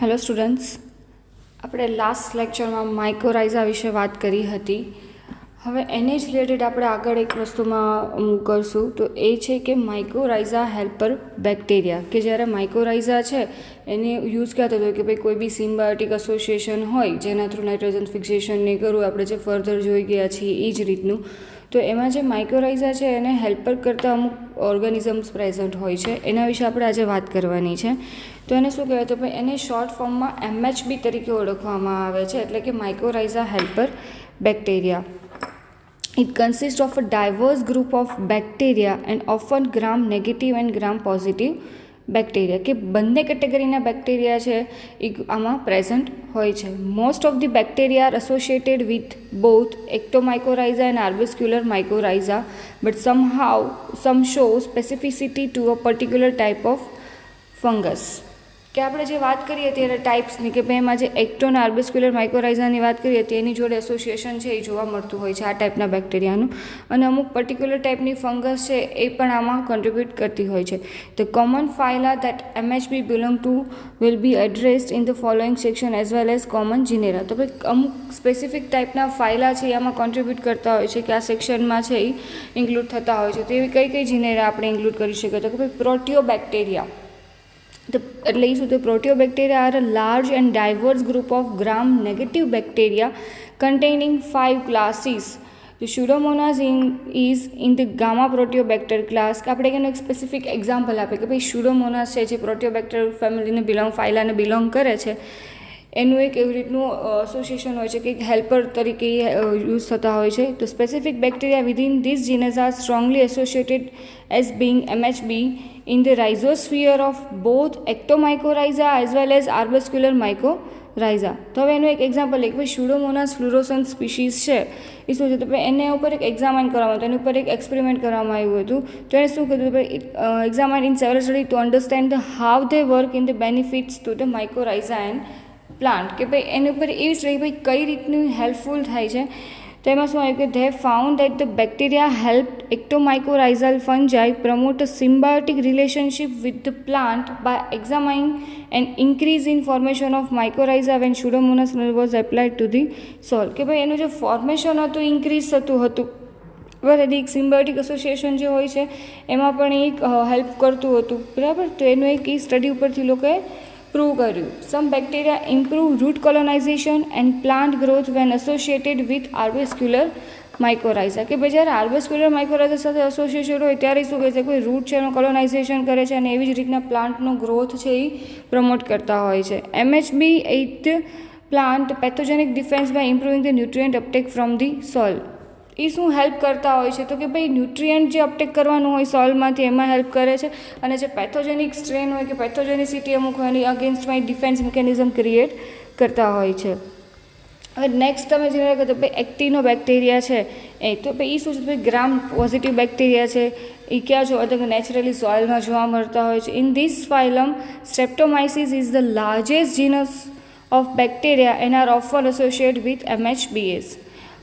Hello students, આપણે last લેક્ચરમાં mycorrhiza વિશે વાત કરી હતી. હવે એને જ રિલેટેડ આપણે આગળ એક વસ્તુમાં કરશું, તો એ છે કે માઇક્રોરાઇઝા હેલ્પર બેક્ટેરિયા. કે જ્યારે માઇક્રોરાઇઝા છે એને યુઝ ક્યાં થતો હોય કે ભાઈ કોઈ બી સિમ્બાયોટિક એસોસિએશન હોય જેના થ્રુ નાઇટ્રોજન ફિક્સેશન નહીં કરવું, આપણે જે ફર્ધર જોઈ ગયા છીએ એ જ રીતનું. તો એમાં જે માઇક્રોરાઇઝા છે એને હેલ્પર કરતાં અમુક ઓર્ગેનિઝમ્સ પ્રેઝન્ટ હોય છે, એના વિશે આપણે આજે વાત કરવાની છે. તો એને શું કહેવાય, તો ભાઈ એને શોર્ટ ફોર્મમાં MHB તરીકે ઓળખવામાં આવે છે, એટલે કે mycorrhiza helper bacteria. It consists of a diverse group of bacteria and often gram negative and gram positive bacteria. કે બંને કેટેગરીના બેક્ટેરિયા છે એ આમાં પ્રેઝન્ટ હોય છે. Most of the bacteria are associated with both ectomycorrhiza and arbuscular mycorrhiza, but some show specificity to a particular type of fungus. કે આપણે જે વાત કરીએ ત્યારે ટાઈપ્સની, કે ભાઈ એમાં જે એક્ટો અને આર્બિસ્ક્યુલર માઇક્રોરાઇઝાની વાત કરીએ તો એની જોડે એસોસિએશન છે એ જોવા મળતું હોય છે આ ટાઈપના બેક્ટેરિયાનું, અને અમુક પર્ટિક્યુલર ટાઈપની ફંગસ છે એ પણ આમાં કન્ટ્રીબ્યુટ કરતી હોય છે. The common phyla that MHB belong to will be addressed in the following section as well as common genera. તો ભાઈ અમુક સ્પેસિફિક ટાઈપના ફાઇલા છે એ આમાં કન્ટ્રીબ્યુટ કરતા હોય છે કે આ સેક્શનમાં છે એ ઇન્ક્લુડ થતા હોય છે. તો એવી કઈ કઈ જીનેરા આપણે ઇન્ક્લુડ કરી શકીએ, તો કે ભાઈ પ્રોટીઓબેક્ટેરિયા. એટલે એ શું, તો proteobacteria are a large and diverse group of gram negative bacteria containing 5 classes. The Pseudomonas is in the Gamma Proteobacter class. આપણે એનું એક સ્પેસિફિક એક્ઝામ્પલ આપે કે ભાઈ Pseudomonas છે જે પ્રોટીઓબેક્ટર ફેમિલીને ફાઇલાને બિલોંગ કરે છે, એનું એક એવી રીતનું એસોસિએશન હોય છે કે એક હેલ્પર તરીકે યુઝ થતા હોય છે. તો specific bacteria within this genus are strongly associated as being MHB in the rhizosphere of both ectomycorrhiza as well as arbuscular mycorrhiza. તો હવે એનું એક એક્ઝામ્પલ એક ભાઈ Pseudomonas fluorescens સ્પીસીસ છે એ શું છે, તો ભાઈ એને ઉપર એક એક્ઝામાઇન કરવામાં હતું, એની ઉપર એક એક્સપેરિમેન્ટ કરવામાં આવ્યું હતું. તો એને શું કીધું, ભાઈ examine in several study to understand the how they work in the benefits to the mycorrhiza and plant. કે ભાઈ એની ઉપર એવી સ્ટડી ભાઈ કઈ રીતનું હેલ્પફુલ થાય છે. તો એમાં શું આવ્યું કે they found that the bacteria help ectomycorrhizal fungi promote a symbiotic relationship with the plant by examine and increase in formation of mycorrhiza when Pseudomonas was applied to the soil. કે ભાઈ એનું જે ફોર્મેશન હતું increase થતું હતું, બરાબર. એક symbiotic association જે હોય છે એમાં પણ એક હેલ્પ કરતું હતું, બરાબર. તો એનું એક એ સ્ટડી ઉપરથી લોકોએ પ્રૂવ કર્યું. Some bacteria improve root colonisation and plant growth when associated with arbuscular mycorrhiza. કે ભાઈ જ્યારે આર્બિસ્ક્યુલર માઇક્રોરાઇઝા સાથે એસોસિએટેડ હોય ત્યારે શું કહે છે, કોઈ રૂટ છે એનું કોલોનાઇઝેશન કરે છે અને એવી જ રીતના પ્લાન્ટનો ગ્રોથ છે એ પ્રમોટ કરતા હોય છે. MHB aid plant pathogenic defence by improving the nutrient uptake from the soil. એ શું હેલ્પ કરતા હોય છે, તો કે ભાઈ ન્યુટ્રિયન્ટ જે અપટેક કરવાનું હોય સોઇલમાંથી એમાં હેલ્પ કરે છે, અને જે પેથોજેનિક સ્ટ્રેન હોય કે પેથોજેનિસિટી અમુક હોય એની અગેન્સ્ટમાં ડિફેન્સ મિકેનિઝમ ક્રિએટ કરતા હોય છે. હવે નેક્સ્ટ તમે જે કહો તો ભાઈ એક્ટિનો બેક્ટેરિયા છે એ, તો ભાઈ એ શું છે, ભાઈ ગ્રામ પોઝિટિવ બેક્ટેરિયા છે એ ક્યાં જોવા, તો કે નેચરલી સોઇલમાં જોવા મળતા હોય છે. In this phylum streptomyces is the largest genus of bacteria and are often associated with MHBs.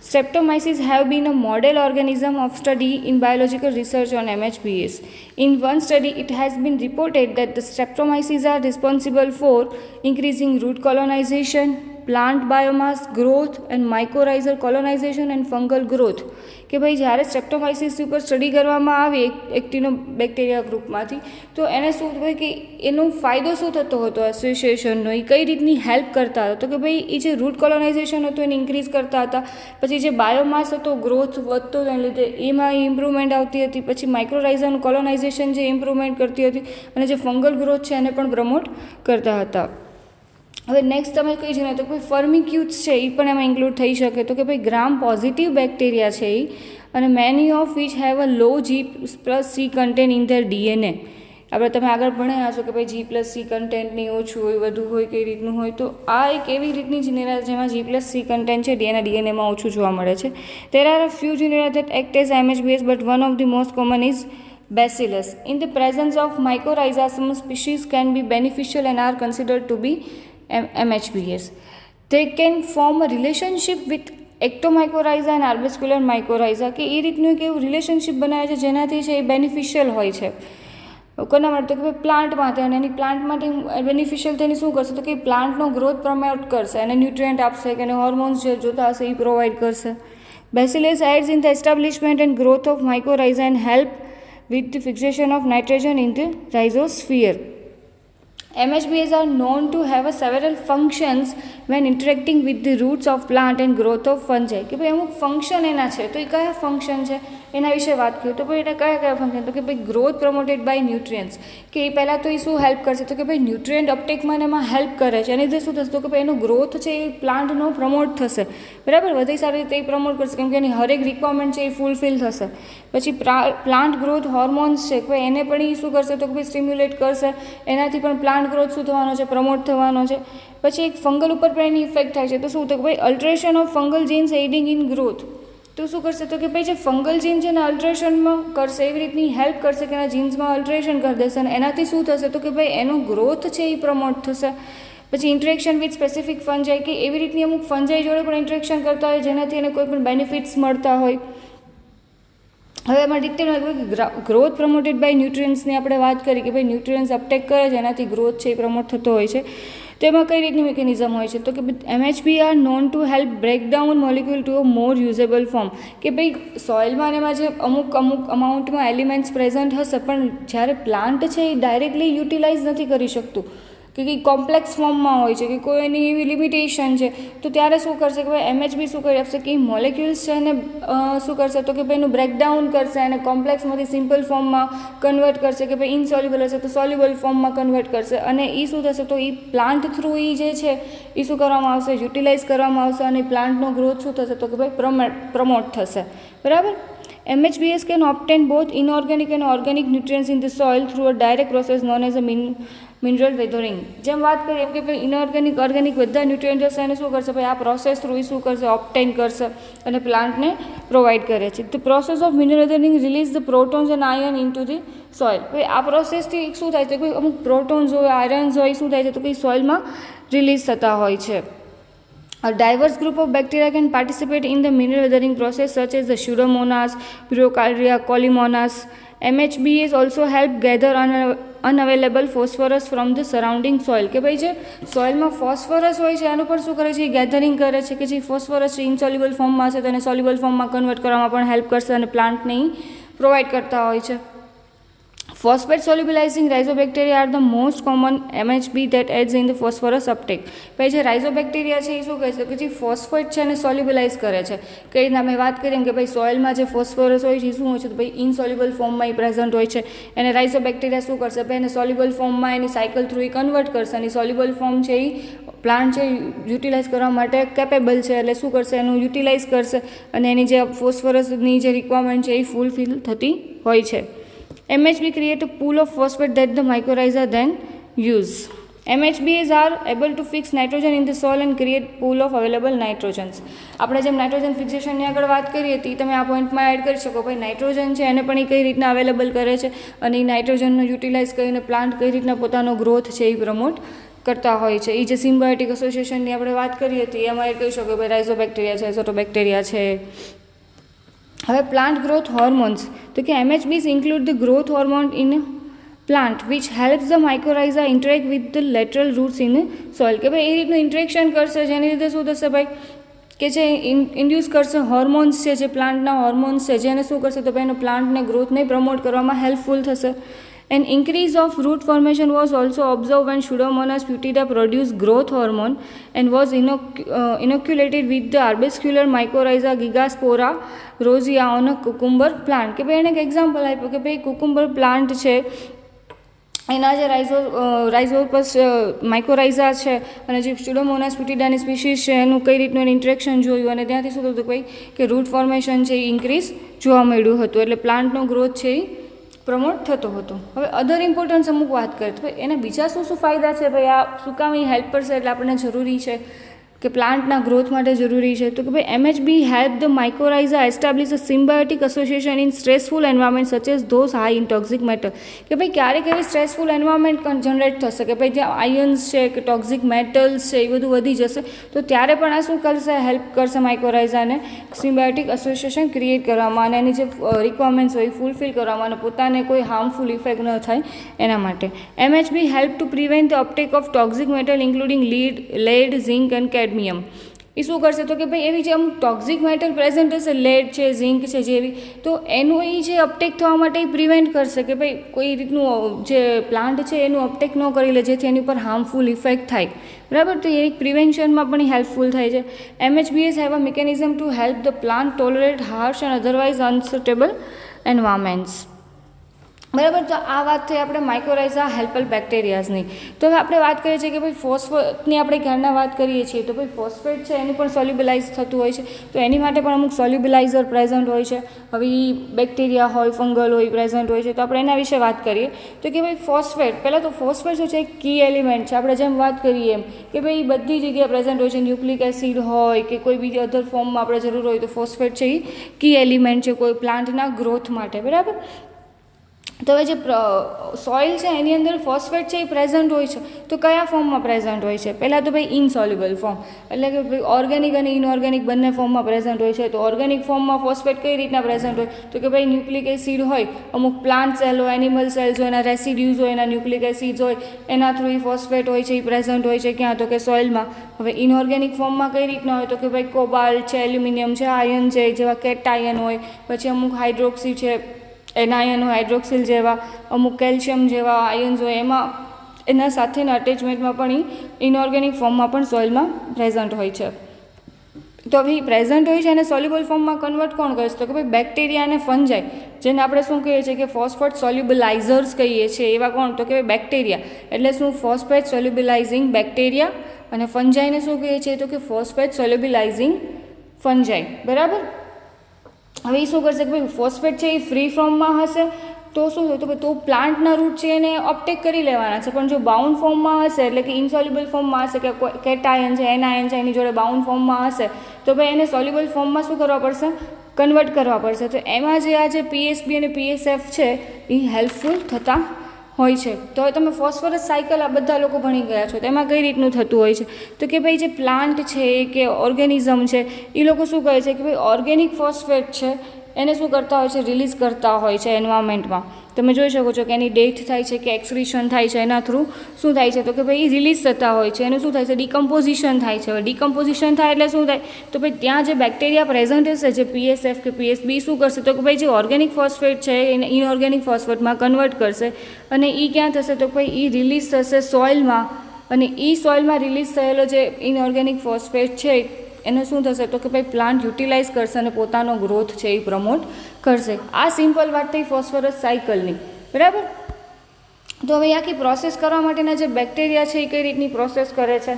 Streptomyces have been a model organism of study in biological research on MHBs. In one study, it has been reported that the Streptomyces are responsible for increasing root colonization, plant biomass growth and mycorrhizal colonization and fungal growth. કે ભાઈ જ્યારે સ્ટ્રેપ્ટોમાઇસિસ ઉપર study કરવામાં આવી એક્ટિનો bacteria ગ્રુપમાંથી, તો એને શું હોય કે એનો ફાયદો શું થતો હતો એસોસિએશનનો, એ કઈ રીતની હેલ્પ કરતા હતા, તો કે ભાઈ એ જે રૂટ કોલોનાઇઝેશન હતું એને ઇન્ક્રીઝ કરતા હતા, પછી જે બાયોમાસ હતો ગ્રોથ વધતો એને લીધે એમાં ઇમ્પ્રુવમેન્ટ આવતી હતી, પછી માઇક્રોરાઇઝાનું કોલોનાઇઝેશન જે ઇમ્પ્રુવમેન્ટ કરતી હતી, અને જે ફંગલ ગ્રોથ છે એને પણ પ્રમોટ કરતા હતા. હવે નેક્સ્ટ તમે કઈ જઈને તો કોઈ ફર્મિક્યુટ્સ છે એ પણ એમાં ઇન્ક્લુડ થઈ શકે, તો કે ભાઈ ગ્રામ પોઝિટિવ બેક્ટેરિયા છે એ, અને many of which have a low G+C content in their DNA. આપણે તમે આગળ ભણ્યા છો કે ભાઈ G+C કન્ટેન્ટની ઓછું હોય વધુ હોય કઈ રીતનું હોય, તો આ એક એવી રીતની જીનેરા જેમાં G+C કન્ટેન્ટ છે DNAમાં ઓછું જોવા મળે છે. There are a few genera that act as MHBs, but one of the most common is Bacillus. In the presence of mycorrhiza, some species can be beneficial and are considered to be MHBs. They can form a relationship with એક્ટોમાઇકોરાઇઝા અને આર્બિસ્ક્યુલર mycorrhiza, કે એ રીતનું એક એવું relationship બનાવે છે જેનાથી છે એ beneficial હોય છે. કોના માટે? તો કે ભાઈ પ્લાન્ટ માટે. અને એની પ્લાન્ટ માટે બેનિફિશિયલ થઈને શું કરશે? તો કે પ્લાન્ટનો ગ્રોથ પ્રમોટ કરશે, અને ન્યુટ્રિયન્ટ આપશે, કે એને હોર્મોન્સ જે જોતા હશે એ પ્રોવાઈડ કરશે. Bacillus aids in the establishment and growth of mycorrhiza and help with the fixation of nitrogen in the rhizosphere. MHBs are known to have several functions when interacting with the roots of plant and growth of fungi. કે ભાઈ અમુક function એના છે, તો એ કયા function છે એના વિશે વાત કરીએ. તો ભાઈ એને કયા ફંક્શન? તો કે ભાઈ ગ્રોથ પ્રમોટેડ બાય ન્યુટ્રિયન્ટ્સ, કે એ પહેલાં તો એ શું હેલ્પ કરશે? તો કે ભાઈ ન્યુટ્રિયન્ટ અપટેકમાં એમાં હેલ્પ કરે છે, અને એ શું થશે? તો કે ભાઈ એનો ગ્રોથ છે એ પ્લાન્ટનો પ્રમોટ થશે, બરાબર, વધુ સારી રીતે એ પ્રમોટ કરશે, કેમ કે એની હરેક રિક્વાયરમેન્ટ છે એ ફૂલફિલ થશે. પછી પ્લાન્ટ ગ્રોથ હોર્મોન્સ છે, ભાઈ એને પણ એ શું કરશે? તો કે ભાઈ સ્ટિમ્યુલેટ કરશે, એનાથી પણ પ્લાન્ટ ગ્રોથ શું થવાનો છે? પ્રમોટ થવાનો છે. પછી એક ફંગલ ઉપર પણ એની ઇફેક્ટ થાય છે, તો શું? તો કે ભાઈ alteration of fungal genes adding in growth. તો શું કરશે? તો કે ભાઈ જે ફંગલ જીન છે એને અલ્ટરેશનમાં કરશે, એવી રીતની હેલ્પ કરશે કે એના જીન્સમાં અલ્ટરેશન કરી દેશે, અને એનાથી શું થશે? તો કે ભાઈ એનો ગ્રોથ છે એ પ્રમોટ થશે. પછી ઇન્ટરેક્શન વિથ સ્પેસિફિક ફંજાઈ, કે એવી રીતની અમુક ફંજાઈ જોડે પણ ઇન્ટરેક્શન કરતા હોય જેનાથી એને કોઈ પણ બેનિફિટ્સ મળતા હોય. હવે એમાં ડિટેલમાં ગ્રોથ પ્રમોટેડ બાય ન્યુટ્રિયન્ટ્સની આપણે વાત કરી કે ભાઈ ન્યુટ્રિયન્ટ્સ અપટેક કરે છે, એનાથી ગ્રોથ છે એ પ્રમોટ થતો હોય છે. તો એમાં કઈ રીતની મિકેનિઝમ હોય છે? તો કે MHB are known to help break down molecule to a more usable form, કે ભાઈ સોઇલમાં એમાં જે અમુક અમાઉન્ટમાં એલિમેન્ટ્સ પ્રેઝન્ટ હશે, પણ જ્યારે પ્લાન્ટ છે એ ડાયરેક્ટલી યુટિલાઇઝ નથી કરી શકતું, કે કંઈ કોમ્પ્લેક્સ ફોર્મમાં હોય છે, કે કોઈ એની એવી લિમિટેશન છે, તો ત્યારે શું કરશે? કે ભાઈ MHB શું કરી આપશે? કે મોલેક્યુલ્સ છે એને શું કરશે? તો કે ભાઈ એનું બ્રેકડાઉન કરશે, અને કોમ્પ્લેક્સમાંથી સિમ્પલ ફોર્મમાં કન્વર્ટ કરશે, કે ભાઈ ઇનસોલ્યુબલ હશે તો સોલ્યુબલ ફોર્મમાં કન્વર્ટ કરશે, અને એ શું થશે? તો એ પ્લાન્ટ થ્રુ એ જે છે એ શું કરવામાં આવશે? યુટિલાઇઝ કરવામાં આવશે, અને પ્લાન્ટનો ગ્રોથ શું થશે? તો કે ભાઈ પ્રમોટ થશે, બરાબર. MHBs can obtain both inorganic and organic nutrients in the soil through a direct process known as a mineral weathering. જેમ વાત કરીએ એમ કે ભાઈ ઇનઓર્ગેનિક ઓર્ગેનિક બધા ન્યુટ્રિયન્ટ હશે, એને શું કરશે? ભાઈ આ પ્રોસેસ થ્રુ એ શું કરશે? ઓપ્ટેન કરશે અને પ્લાન્ટને પ્રોવાઈડ કરે છે. The process of mineral weathering release the protons and iron in to the soil. ભાઈ આ પ્રોસેસથી શું થાય છે? કોઈ અમુક પ્રોટોન્સ હોય, આયર્ન્સ હોય, શું થાય છે? તો કે સોઇલમાં રિલીઝ થતા હોય છે. A diverse group of bacteria can participate in the mineral weathering process such as the Pseudomonas, Pyrocardia, Colemonas. MHBs also help gather unavailable phosphorus from the surrounding soil. કે ભાઈ જે સોઇલમાં ફોસ્ફરસ હોય છે એનું પણ શું કરે છે? ગેધરિંગ કરે છે, કે જે ફોસ્ફરસ છે ઇનસોલ્યુબલ ફોર્મમાં છે તો એને સોલ્યુબલ ફોર્મમાં કન્વર્ટ કરવામાં પણ હેલ્પ કરશે, અને પ્લાન્ટને પ્રોવાઈડ કરતા હોય છે. Phosphate solubilizing rhizobacteria are the most common MHB that aids in the phosphorus uptake. ભાઈ જે રાઇઝોબેક્ટેરિયા છે એ શું કહે છે? કે જે ફોસ્ફેટ છે એને સોલ્યુબલાઇઝ કરે છે. કઈ રીતના મેં વાત કરી કે ભાઈ સોઇલમાં જે ફોસ્ફરસ હોય છે એ શું હોય છે? તો ભાઈ ઇનસોલ્યુબલ ફોર્મમાં એ પ્રેઝન્ટ હોય છે, એને રાઇઝોબેક્ટેરિયા શું કરશે? ભાઈ એને સોલ્યુબલ ફોર્મમાં એની સાયકલ થ્રુ એ કન્વર્ટ કરશે, અને સોલ્યુબલ ફોર્મ છે એ પ્લાન્ટ છે યુટિલાઇઝ કરવા માટે કેપેબલ છે, એટલે શું કરશે? એનું યુટિલાઇઝ કરશે, અને એની જે ફોસ્ફરસની જે રિક્વાયરમેન્ટ છે એ ફૂલફિલ થતી હોય છે. MHB create a pool of phosphate that the mycorrhiza then use. MHBs are able to fix nitrogen in the soil and create pool of available nitrogens. આપણે જેમ નાઇટ્રોજન ફિક્સેશનની આગળ વાત કરી હતી, તમે આ પોઈન્ટમાં એડ કરી શકો. ભાઈ નાઇટ્રોજન છે એને પણ એ કઈ રીતના અવેલેબલ કરે છે, અને એ નાઇટ્રોજનનો યુટિલાઇઝ કરીને પ્લાન્ટ કઈ રીતના પોતાનો ગ્રોથ છે એ પ્રમોટ કરતા હોય છે. એ જે સિમ્બાયોટિક એસોસિએશનની આપણે વાત કરી હતી એમાં એડ કરી શકો ભાઈ રાઇઝોબેક્ટેરિયા છે, એઝોટોબેક્ટેરિયા છે. હવે પ્લાન્ટ ગ્રોથ હોર્મોન્સ, તો કે MHBs include the growth hormone in a plant which helps the mycorrhiza interact with the lateral roots in soil. કે ભાઈ એ રીતનું ઇન્ટરેક્શન કરશે જેની લીધે શું થશે? ભાઈ કે જે ઇન્ડ્યુસ કરશે હોર્મોન્સ છે, જે પ્લાન્ટના હોર્મોન્સ છે, જેને શું કરશે? તો ભાઈ એનો પ્લાન્ટને ગ્રોથને પ્રમોટ કરવામાં હેલ્પફુલ થશે. An increase of root formation was also observed when Pseudomonas putida produced growth hormone and was inoculated with the arbuscular mycorrhiza Gigaspora rosea on a cucumber plant. કે ભાઈ એને એક એક્ઝામ્પલ આપ્યું કે ભાઈ કુકુંબર પ્લાન્ટ છે એના જે રાઇઝોપસ માઇકોરાઇઝા છે અને જે સ્યુડોમોનાસ પુટિડાની સ્પીસીસ છે એનું કઈ રીતનું ઇન્ટરેક્શન જોયું, અને ત્યાંથી શું થતું ભાઈ કે રૂટ ફોર્મેશન છે એ ઇન્ક્રીઝ જોવા મળ્યું હતું, એટલે પ્લાન્ટનો ગ્રોથ છે એ પ્રમોટ થતો હતો. હવે અધર ઇમ્પોર્ટન્સ અમુક વાત કરીએ તો ભાઈ એના બીજા શું ફાયદા છે? ભાઈ આ શું કામ એ હેલ્પ કરશે એટલે આપણને જરૂરી છે કે પ્લાન્ટના ગ્રોથ માટે જરૂરી છે. તો કે ભાઈ MHB help the mycorrhiza establish a symbiotic association in stressful environment such as those high in toxic matter. કે ભાઈ ક્યારેક એવી સ્ટ્રેસફુલ એન્વાયરમેન્ટ જનરેટ થશે કે ભાઈ જ્યાં આયન્સ છે કે ટોક્સિક મેટલ્સ છે એ બધું વધી જશે, તો ત્યારે પણ આ શું કરશે, હેલ્પ કરશે માઇક્રોરાઇઝાને સિમ્બાયોટિક એસોસિએશન ક્રિએટ કરવામાં અને એની જે રિક્વાયરમેન્ટ્સ હોય એ ફૂલફિલ કરવામાં અને પોતાને કોઈ હાર્મફુલ ઇફેક્ટ ન થાય એના માટે. MHB help to prevent the uptake of toxic metal including lead, zinc and cadmium. એ શું કરશે તો કે ભાઈ એવી જે અમુક ટોક્સિક મેટલ પ્રેઝન્ટ હશે, લેડ છે, ઝિંક છે જેવી, તો એનું એ જે અપટેક થવા માટે એ પ્રિવેન્ટ કરશે કે ભાઈ કોઈ રીતનું જે પ્લાન્ટ છે એનું અપટેક ન કરી લે જેથી એની ઉપર હાર્મફુલ ઇફેક્ટ થાય. બરાબર, તો એ પ્રિવેન્શનમાં પણ હેલ્પફુલ થાય છે. MHBs have a mechanism to help the plant tolerate harsh and otherwise unsuitable environments. બરાબર, તો આ વાત થઈ આપણે માઇક્રોરાઇઝા હેલ્પલ બેક્ટેરિયાઝની. તો હવે આપણે વાત કરીએ છીએ કે ભાઈ ફોસ્ફેટની આપણે ક્યારના વાત કરીએ છીએ તો ભાઈ ફોસ્ફેટ છે એનું પણ સોલ્યુબલાઇઝ થતું હોય છે, તો એની માટે પણ અમુક સોલ્યુબલાઇઝર પ્રેઝન્ટ હોય છે. હવે એ બેક્ટેરિયા હોય, ફંગલ હોય, પ્રેઝન્ટ હોય છે, તો આપણે એના વિશે વાત કરીએ તો કે ભાઈ ફોસ્ફેટ, પહેલાં તો ફોસ્ફેટ શું છે એક કી એલિમેન્ટ છે. આપણે જેમ વાત કરીએ એમ કે ભાઈ બધી જગ્યાએ પ્રેઝન્ટ હોય છે, ન્યુક્લિક એસિડ હોય કે કોઈ બીજી અધર ફોર્મમાં આપણે જરૂર હોય તો ફોસ્ફેટ છે એ કી એલિમેન્ટ છે કોઈ પ્લાન્ટના ગ્રોથ માટે. બરાબર, તો હવે જે સોઇલ છે એની અંદર ફોસ્ફેટ છે એ પ્રેઝન્ટ હોય છે, તો કયા ફોર્મમાં પ્રેઝન્ટ હોય છે? પહેલાં તો ભાઈ ઇનસોલ્યુબલ ફોર્મ, એટલે કે ભાઈ ઓર્ગેનિક અને ઇનઓર્ગેનિક બંને ફોર્મમાં પ્રેઝન્ટ હોય છે. તો ઓર્ગેનિક ફોર્મમાં ફોસ્ફેટ કઈ રીતના પ્રેઝન્ટ હોય તો કે ભાઈ ન્યુક્લિક એસિડ હોય, અમુક પ્લાન્ટ સેલ હોય, એનિમલ સેલ્સ હોય, એના રેસિડ્યુઝ હોય, એના ન્યુક્લિક એસિડ્સ હોય, એના થ્રુ એ ફોસ્ફેટ હોય છે એ પ્રેઝન્ટ હોય છે. ક્યાં તો કે સોઇલમાં. હવે ઇનઓર્ગેનિક ફોર્મમાં કઈ રીતના હોય તો કે ભાઈ કોબાલ્ટ છે, એલ્યુમિનિયમ છે, આયન છે જેવા કેટાયન હોય, પછી અમુક હાઇડ્રોક્સી છે એનાયન હોય, હાઇડ્રોક્સિલ જેવા, અમુક કેલ્શિયમ જેવા આયન્સ હોય, એમાં એના સાથેના અટેચમેન્ટમાં પણ ઇનઓર્ગેનિક ફોર્મમાં પણ સોઇલમાં પ્રેઝન્ટ હોય છે. તો હવે પ્રેઝન્ટ હોય છે અને સોલ્યુબલ ફોર્મમાં કન્વર્ટ કોણ કરે છે તો કે ભાઈ બેક્ટેરિયા અને ફંજાઈ, જેને આપણે શું કહીએ છીએ કે ફોસ્ફેટ સોલ્યુબલાઇઝર્સ કહીએ છીએ, એવા કોણ તો કે ભાઈ બેક્ટેરિયા. એટલે શું ફોસ્ફેટ સોલ્યુબલાઇઝિંગ બેક્ટેરિયા, અને ફંજાઈને શું કહીએ છીએ તો કે ફોસ્ફેટ સોલ્યુબલાઇઝિંગ ફંજાઈ. બરાબર, હવે એ શું કરશે કે ભાઈ ફોસ્ફેટ છે એ ફ્રી ફોર્મમાં હશે તો શું થયું તો ભાઈ તો પ્લાન્ટના રૂટ છે એને અપટેક કરી લેવાના છે, પણ જો બાઉન્ડ ફોર્મમાં હશે એટલે કે ઇનસોલ્યુબલ ફોર્મમાં હશે કે કેટાયન છે, એનાયન છે, એની જોડે બાઉન્ડ ફોર્મમાં હશે તો ભાઈ એને સોલ્યુબલ ફોર્મમાં શું કરવા પડશે, કન્વર્ટ કરવા પડશે. તો એમાં જે આ જે PSB અને PSF છે એ હેલ્પફુલ થતા હોય છે. તો હવે તમે ફોસ્ફરસ સાયકલ આ બધા લોકો ભણી ગયા છો, તો એમાં કઈ રીતનું થતું હોય છે તો કે ભાઈ જે પ્લાન્ટ છે કે ઓર્ગેનિઝમ છે એ લોકો શું કહે છે કે ભાઈ ઓર્ગેનિક ફોસ્ફેટ છે એને શું કરતા હોય છે, રિલીઝ કરતા હોય છે એન્વાયરમેન્ટમાં. તમે જોઈ શકો છો કે એની ડેથ થાય છે કે એક્સક્રીશન થાય છે, એના થ્રુ શું થાય છે તો કે ભાઈ રિલીઝ થતા હોય છે. એનું શું થાય છે, ડિકમ્પોઝિશન થાય છે. હવે ડિકમ્પોઝિશન થાય એટલે શું થાય તો ભાઈ ત્યાં જે બેક્ટેરિયા પ્રેઝન્ટ હશે, જે PSF કે PSB શું કરશે તો કે ભાઈ જે ઓર્ગેનિક ફોસ્ફેટ છે એને ઇનઓર્ગેનિક ફોસ્ફેટમાં કન્વર્ટ કરશે, અને એ ક્યાં થશે તો ભાઈ એ રિલીઝ થશે સોઇલમાં, અને એ સોઇલમાં રિલીઝ થયેલો જે ઇનઓર્ગેનિક ફોસ્ફેટ છે એને શું થશે તો કે ભાઈ પ્લાન્ટ યુટિલાઇઝ કરશે અને પોતાનો ગ્રોથ છે એ પ્રમોટ કરશે. આ સિમ્પલ વાત થઈ ફોસ્ફરસ સાયકલની. બરાબર, તો હવે આખી પ્રોસેસ કરવા માટેના જે બેક્ટેરિયા છે એ કઈ રીતની પ્રોસેસ કરે છે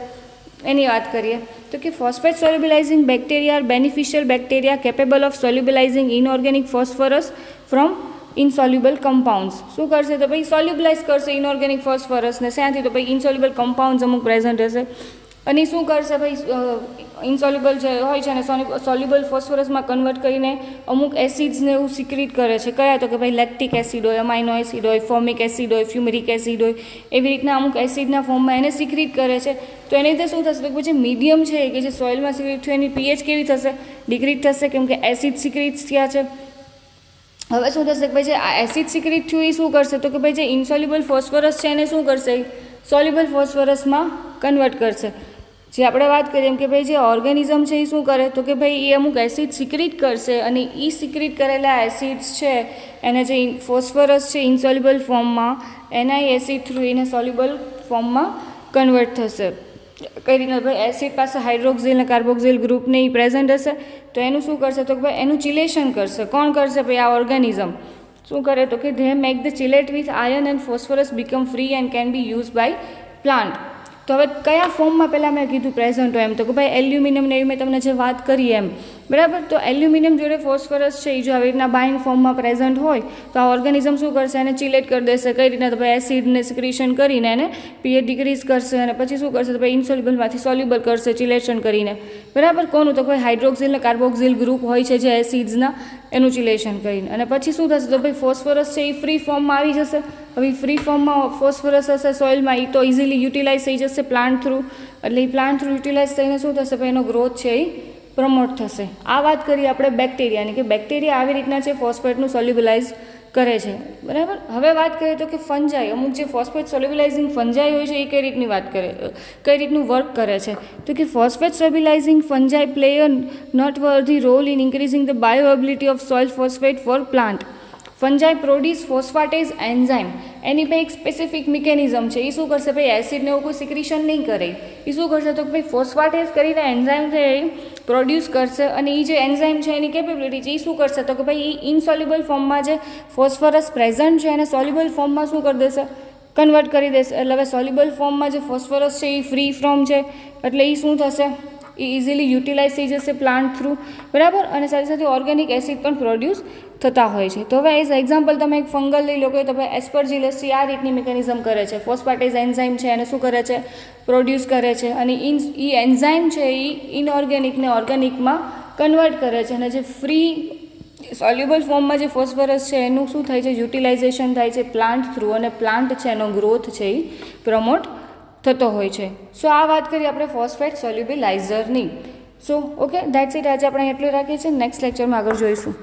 એની વાત કરીએ તો કે phosphate solubilising bacteria are beneficial bacteria capable of solubilising inorganic phosphorus from insoluble compounds. શું કરશે તો ભાઈ સોલ્યુબલાઇઝ કરશે ઇનઓર્ગેનિક ફોસ્ફરસને. શેનાથી તો ભાઈ ઇનસોલ્યુબલ કમ્પાઉન્ડ્સ અમુક પ્રેઝન્ટ હશે, અને શું કરશે ભાઈ ઇનસોલ્યુબલ જે હોય છે અને સોલ્યુબલ ફોસ્ફરસમાં કન્વર્ટ કરીને અમુક એસિડ્સને એવું સિક્રિટ કરે છે. કયા તો કે ભાઈ લેક્ટિક એસિડ હોય, અમાઇનો એસિડ હોય, ફોર્મિક એસિડ હોય, ફ્યુમેરિક એસિડ હોય, એવી રીતના અમુક એસિડના ફોર્મમાં એને સિક્રિટ કરે છે. તો એની રીતે શું થશે તો જે મીડિયમ છે કે જે સોઇલમાં સિક્રિટ થયું એની pH કેવી થશે, ડિક્રીઝ થશે, કેમ કે એસિડ સિક્રિટ થયા છે. હવે શું થશે કે ભાઈ જે આ એસિડ સિક્રિટ થયું એ શું કરશે તો કે ભાઈ જે ઇનસોલ્યુબલ ફોસ્ફરસ છે એને શું કરશે, સોલ્યુબલ ફોસ્ફરસમાં કન્વર્ટ કરશે. જે આપણે વાત કરીએ એમ કે ભાઈ જે ઓર્ગેનિઝમ છે એ શું કરે તો કે ભાઈ એ અમુક એસિડ સિક્રિટ કરશે, અને એ સિક્રિટ કરેલા એસિડ્સ છે એને જે ફોસ્ફરસ છે ઇનસોલ્યુબલ ફોર્મમાં એના એસિડ થ્રુ એને સોલ્યુબલ ફોર્મમાં કન્વર્ટ થશે. કઈ રીતના ભાઈ એસિડ પાસે હાઇડ્રોક્સિલ અને કાર્બોક્સિલ ગ્રુપને એ પ્રેઝન્ટ હશે તો એનું શું કરશે તો કે ભાઈ એનું ચિલેશન કરશે. કોણ કરશે ભાઈ આ ઓર્ગેનિઝમ શું કરે તો કે they make the chelate with iron and phosphorus become free and can be use by plant. તો હવે કયા ફોર્મમાં પહેલાં મેં કીધું પ્રેઝન્ટ હોય એમ તો કે ભાઈ એલ્યુમિનિયમ ને એવી મેં તમને જે વાત કરી એમ બરાબર. તો એલ્યુમિનિયમ જોડે ફોસ્ફરસ છે એ જો આવી રીતના બાઇન્ડ ફોર્મમાં પ્રેઝન્ટ હોય તો આ ઓર્ગેનિઝમ શું કરશે, એને ચિલેટ કરી દેશે. કઈ રીતના, તો ભાઈ એસિડને સિક્રેશન કરીને એને પીએચ ડિક્રીઝ કરશે અને પછી શું કરશે, તો ભાઈ ઇન્સોલ્યુબલમાંથી સોલ્યુબલ કરશે ચિલેશન કરીને. બરાબર. કોનું, તો ભાઈ હાઇડ્રોક્સિલ ને કાર્બોક્સિલ ગ્રુપ હોય છે જે એસિડ્સના, એનું ચિલેશન કરીને. અને પછી શું થશે, તો ભાઈ ફોસ્ફરસ છે એ ફ્રી ફોર્મમાં આવી જશે. હવે ફ્રી ફોર્મમાં ફોસ્ફરસ હશે સોઇલમાં, એ તો ઇઝીલી યુટિલાઇઝ થઈ જશે પ્લાન્ટ થ્રુ. એટલે એ પ્લાન્ટ થ્રુ યુટિલાઇઝ થઈને શું થશે, ભાઈ એનો ગ્રોથ છે એ પ્રમોટ થશે. આ વાત કરીએ આપણે બેક્ટેરિયાની, કે બેક્ટેરિયા આવી રીતના છે ફોસ્ફેટનું સોલ્યુબલાઇઝ કરે છે. બરાબર. હવે વાત કરીએ તો કે ફંજાઈ, અમુક જે ફોસ્ફેટ સોલ્યુબલાઇઝિંગ ફંજાઈ હોય છે એ કઈ રીતની વાત કરે, કઈ રીતનું વર્ક કરે છે, તો કે phosphate solubilising fungi play a noteworthy role in increasing the bioability of soil phosphate for plant. Fungi produce phosphatase enzyme. એની ભાઈ એક સ્પેસિફિક મિકેનિઝમ છે. એ શું કરશે, ભાઈ એસિડને એવું કોઈ સિક્રેશન નહીં કરે. એ શું કરશે, તો ભાઈ ફોસ્ફાટેઝ કરીને એન્ઝાઇમ છે એ પ્રોડ્યુસ કરશે. અને એ જે એન્ઝાઇમ છે એની કેપેબિલિટી છે એ શું કરશે, તો કે ભાઈ એ ઇનસોલ્યુબલ ફોર્મમાં જે ફોસ્ફરસ પ્રેઝન્ટ છે એને સોલ્યુબલ ફોર્મમાં શું કરી દેશે, કન્વર્ટ કરી દેશે. એટલે હવે સોલ્યુબલ ફોર્મમાં જે ફોસ્ફરસ છે એ ફ્રી ફ્રોમ છે, એટલે એ શું થશે, એ ઇઝીલી યુટિલાઇઝ થઈ જશે પ્લાન્ટ થ્રુ. બરાબર. અને સાથે સાથે ઓર્ગેનિક એસિડ પણ પ્રોડ્યુસ થતા હોય છે. તો હવે એઝ એક્ઝામ્પલ તમે એક ફંગલ લઈ લો કે તો ભાઈ એસ્પરજીલસ છે આ રીતની મિકેનિઝમ કરે છે. ફોસ્ફાટેઝ એન્ઝાઇમ છે એને શું કરે છે, પ્રોડ્યુસ કરે છે. અને એ એન્ઝાઇમ છે એ ઇનઓર્ગેનિકને ઓર્ગેનિકમાં કન્વર્ટ કરે છે. અને જે ફ્રી સોલ્યુબલ ફોર્મમાં જે ફોસ્ફરસ છે એનું શું થાય છે, યુટિલાઇઝેશન થાય છે પ્લાન્ટ થ્રુ. અને પ્લાન્ટ છે એનો ગ્રોથ છે એ પ્રમોટ થતો હોય છે. સો આ વાત કરીએ આપણે ફોસ્ફેટ સોલ્યુબલાઇઝરની. So okay, that's it. આજે આપણે એટલું રાખીએ છીએ. નેક્સ્ટ લેક્ચરમાં આગળ જોઈશું.